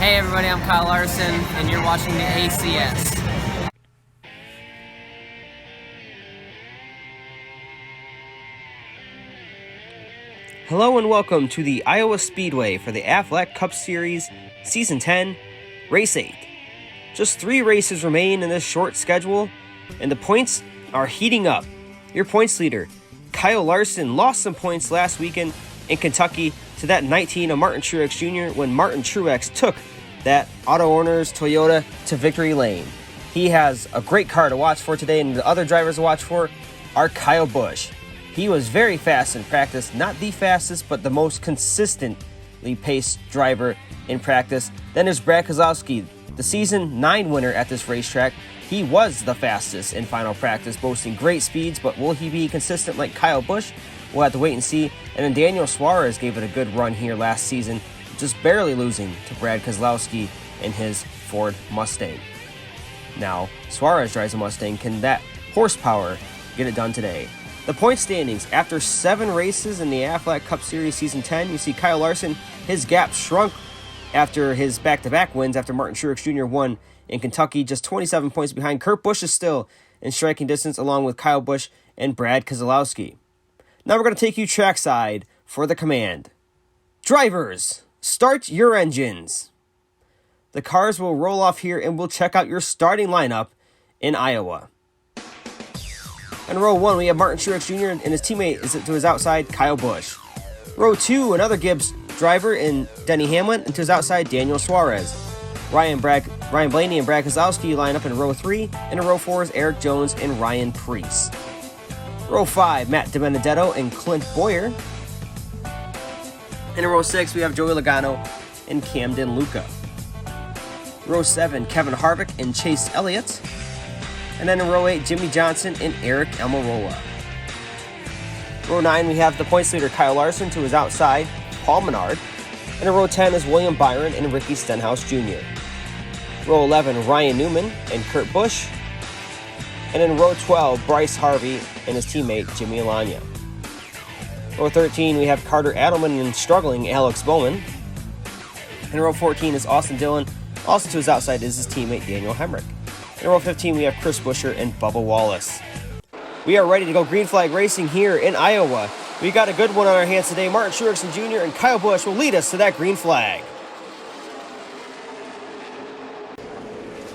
Hey everybody, I'm Kyle Larson, and you're watching the ACS. Hello and welcome to the Iowa Speedway for the Aflac Cup Series Season 10, Race 8. Just 3 races remain in this short schedule, and the points are heating up. Your points leader, Kyle Larson, lost some points last weekend in Kentucky to that 19 of Martin Truex Jr. when Martin Truex took that Auto Owners Toyota to victory lane. He has a great car to watch for today, and the other drivers to watch for are Kyle Busch. He was very fast in practice, not the fastest, but the most consistently paced driver in practice. Then there's Brad Keselowski, the season 9 winner at this racetrack. He was the fastest in final practice, boasting great speeds, but will he be consistent like Kyle Busch? We'll have to wait and see. And then Daniel Suarez gave it a good run here last season, just barely losing to Brad Keselowski in his Ford Mustang. Now, Suarez drives a Mustang. Can that horsepower get it done today? The point standings, after 7 races in the Aflac Cup Series Season 10, you see Kyle Larson, his gap shrunk after his back-to-back wins after Martin Truex Jr. won in Kentucky, just 27 points behind. Kurt Busch is still in striking distance along with Kyle Busch and Brad Keselowski. Now we're going to take you trackside for the command. Drivers, start your engines. The cars will roll off here and we'll check out your starting lineup in Iowa. In row 1, we have Martin Truex Jr. and his teammate is to his outside, Kyle Busch. Row 2, another Gibbs driver in Denny Hamlin, and to his outside, Daniel Suarez. Ryan Blaney and Brad Keselowski line up in row 3, and in row 4 is Eric Jones and Ryan Preece. Row 5, Matt DiBenedetto and Clint Bowyer. And in row 6, we have Joey Logano and Camden Luca. Row 7, Kevin Harvick and Chase Elliott. And then in row 8, Jimmy Johnson and Eric Almirola. Row 9, we have the points leader Kyle Larson to his outside, Paul Menard. And in row 10 is William Byron and Ricky Stenhouse Jr. Row 11, Ryan Newman and Kurt Busch. And in row 12, Bryce Harvey and his teammate, Jimmy Alanya. Row 13, we have Carter Adelman and struggling Alex Bowman. And in row 14 is Austin Dillon. Also to his outside is his teammate, Daniel Hemrick. In row 15, we have Chris Buescher and Bubba Wallace. We are ready to go green flag racing here in Iowa. We got a good one on our hands today. Martin Truex Jr. and Kyle Busch will lead us to that green flag.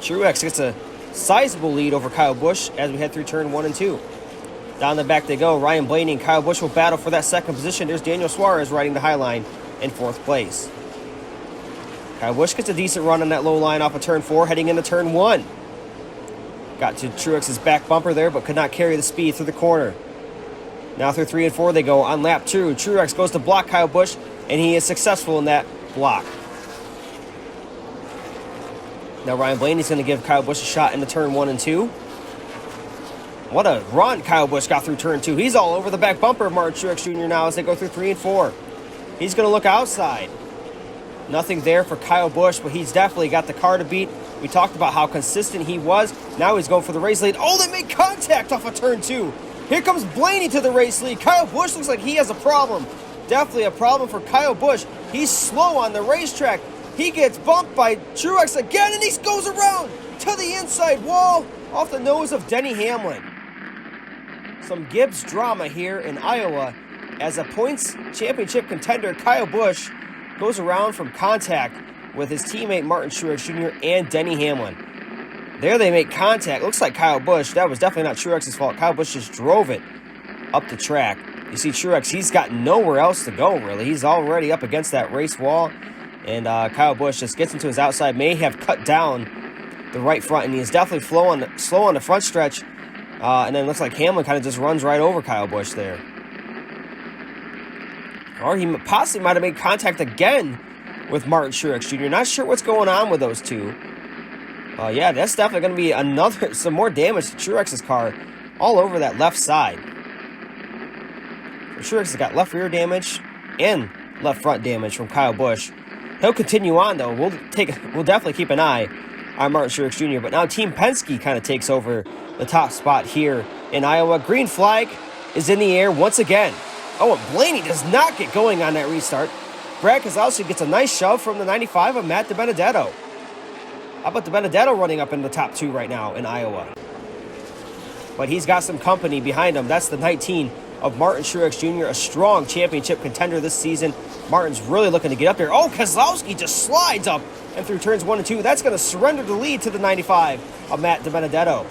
Truex gets a sizable lead over Kyle Busch as we head through turn 1 and 2. Down the back they go. Ryan Blaney and Kyle Busch will battle for that second position. There's Daniel Suarez riding the high line in 4th place. Kyle Busch gets a decent run on that low line off of turn 4, heading into turn 1. Got to Truex's back bumper there, but could not carry the speed through the corner. Now through 3 and 4 they go on lap 2. Truex goes to block Kyle Busch, and he is successful in that block. Now Ryan Blaney's going to give Kyle Busch a shot into turn 1 and 2. What a run Kyle Busch got through turn 2. He's all over the back bumper of Martin Truex Jr. now as they go through 3 and 4. He's going to look outside. Nothing there for Kyle Busch, but he's definitely got the car to beat. We talked about how consistent he was. Now he's going for the race lead. Oh, they made contact off of turn 2. Here comes Blaney to the race lead. Kyle Busch looks like he has a problem. Definitely a problem for Kyle Busch. He's slow on the racetrack. He gets bumped by Truex again, and he goes around to the inside wall off the nose of Denny Hamlin. Some Gibbs drama here in Iowa as a points championship contender, Kyle Busch, goes around from contact with his teammate Martin Truex Jr. and Denny Hamlin. There they make contact. Looks like Kyle Busch. That was definitely not Truex's fault. Kyle Busch just drove it up the track. You see Truex, he's got nowhere else to go, really. He's already up against that race wall. And Kyle Busch just gets into his outside, may have cut down the right front, and he is definitely slow on the front stretch. And then it looks like Hamlin kind of just runs right over Kyle Busch there. Or he possibly might have made contact again with Martin Truex Jr. Not sure what's going on with those two. Yeah, that's definitely going to be some more damage to Truex's car all over that left side. So Truex has got left rear damage and left front damage from Kyle Busch. He'll continue on, though. We'll definitely keep an eye on Martin Truex Jr. But now Team Penske kind of takes over the top spot here in Iowa. Green flag is in the air once again. Oh, and Blaney does not get going on that restart. Brad Keselowski gets a nice shove from the 95 of Matt DiBenedetto. How about DiBenedetto running up in the top 2 right now in Iowa? But he's got some company behind him. That's the 19 of Martin Truex Jr., a strong championship contender this season. Martin's really looking to get up there. Oh, Keselowski just slides up and through turns 1 and 2. That's going to surrender the lead to the 95 of Matt DiBenedetto.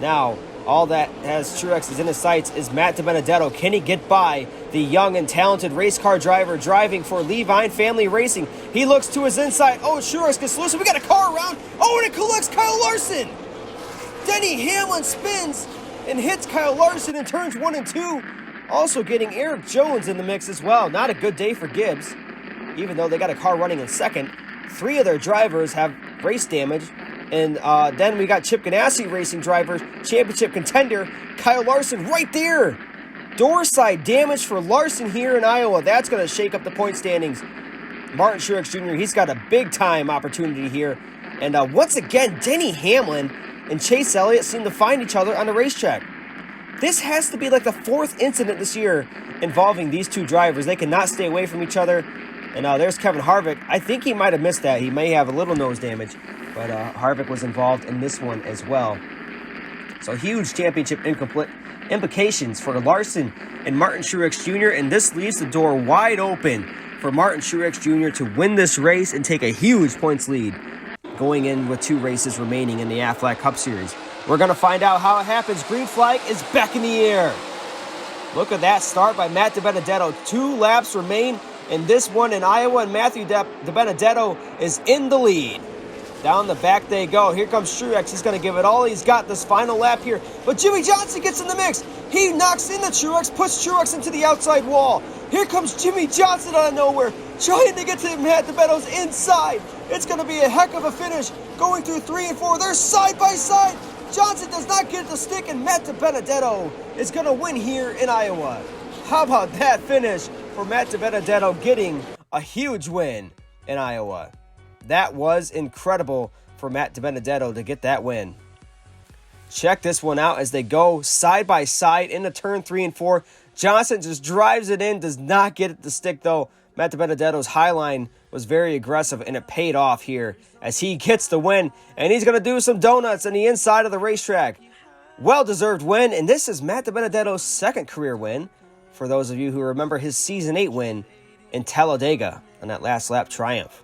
Now, all that has Truex is in his sights is Matt DiBenedetto. Can he get by the young and talented race car driver driving for Levine Family Racing? He looks to his inside. Oh, Truex gets loose. We got a car around. Oh, and it collects Kyle Larson. Denny Hamlin spins and hits Kyle Larson in turns 1 and 2. Also getting Eric Jones in the mix as well. Not a good day for Gibbs, even though they got a car running in second. 3 of their drivers have race damage. And then we got Chip Ganassi Racing driver, championship contender, Kyle Larson right there. Door side damage for Larson here in Iowa. That's going to shake up the point standings. Martin Truex Jr., he's got a big-time opportunity here. And once again, Denny Hamlin and Chase Elliott seem to find each other on the racetrack. This has to be like the 4th incident this year involving these 2 drivers. They cannot stay away from each other. And there's Kevin Harvick. I think he might have missed that. He may have a little nose damage. But Harvick was involved in this one as well. So huge championship implications for Larson and Martin Truex Jr. And this leaves the door wide open for Martin Truex Jr. to win this race and take a huge points lead going in with 2 races remaining in the Aflac Cup Series. We're going to find out how it happens. Green flag is back in the air. Look at that start by Matt DiBenedetto. 2 laps remain in this one in Iowa, and Matthew DiBenedetto is in the lead. Down the back they go. Here comes Truex. He's going to give it all he's got this final lap here. But Jimmy Johnson gets in the mix. He knocks into Truex, puts Truex into the outside wall. Here comes Jimmy Johnson out of nowhere, trying to get to Matt DiBenedetto's inside. It's going to be a heck of a finish. Going through 3 and 4. They're side by side. Johnson does not get the stick, and Matt DiBenedetto is going to win here in Iowa. How about that finish for Matt DiBenedetto getting a huge win in Iowa? That was incredible for Matt DiBenedetto to get that win. Check this one out as they go side by side into turn 3 and 4. Johnson just drives it in, does not get it to stick though. Matt DiBenedetto's high line was very aggressive, and it paid off here as he gets the win, and he's going to do some donuts on the inside of the racetrack. Well-deserved win, and this is Matt DiBenedetto's 2nd career win, for those of you who remember his Season 8 win in Talladega on that last lap triumph.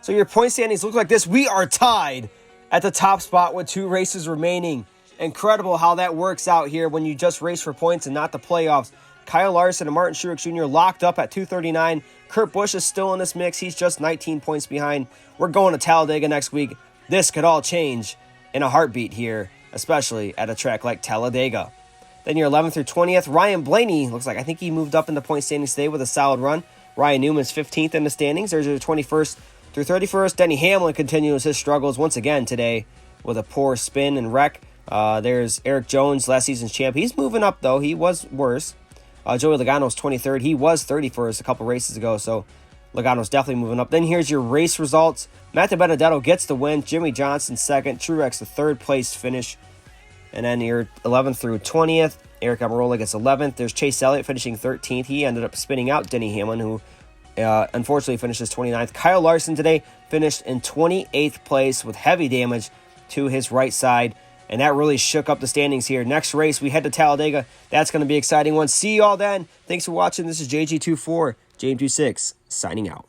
So your point standings look like this. We are tied at the top spot with 2 races remaining. Incredible how that works out here when you just race for points and not the playoffs. Kyle Larson and Martin Truex Jr. locked up at 239. Kurt Busch is still in this mix. He's just 19 points behind. We're going to Talladega next week. This could all change in a heartbeat here, especially at a track like Talladega. Then your 11th through 20th, Ryan Blaney, looks like I think he moved up in the point standings today with a solid run. Ryan Newman's 15th in the standings. There's your 21st through 31st. Denny Hamlin continues his struggles once again today with a poor spin and wreck. There's Eric Jones, last season's champ. He's moving up, though. He was worse. Joey Logano's 23rd. He was 31st a couple races ago, so Logano's definitely moving up. Then here's your race results. Matt DiBenedetto gets the win. Jimmy Johnson 2nd. Truex the 3rd place finish. And then your 11th through 20th, Eric Almirola gets 11th. There's Chase Elliott finishing 13th. He ended up spinning out Denny Hamlin, who unfortunately finishes 29th. Kyle Larson today finished in 28th place with heavy damage to his right side. And that really shook up the standings here. Next race, we head to Talladega. That's going to be an exciting one. See you all then. Thanks for watching. This is JG24, JM26, signing out.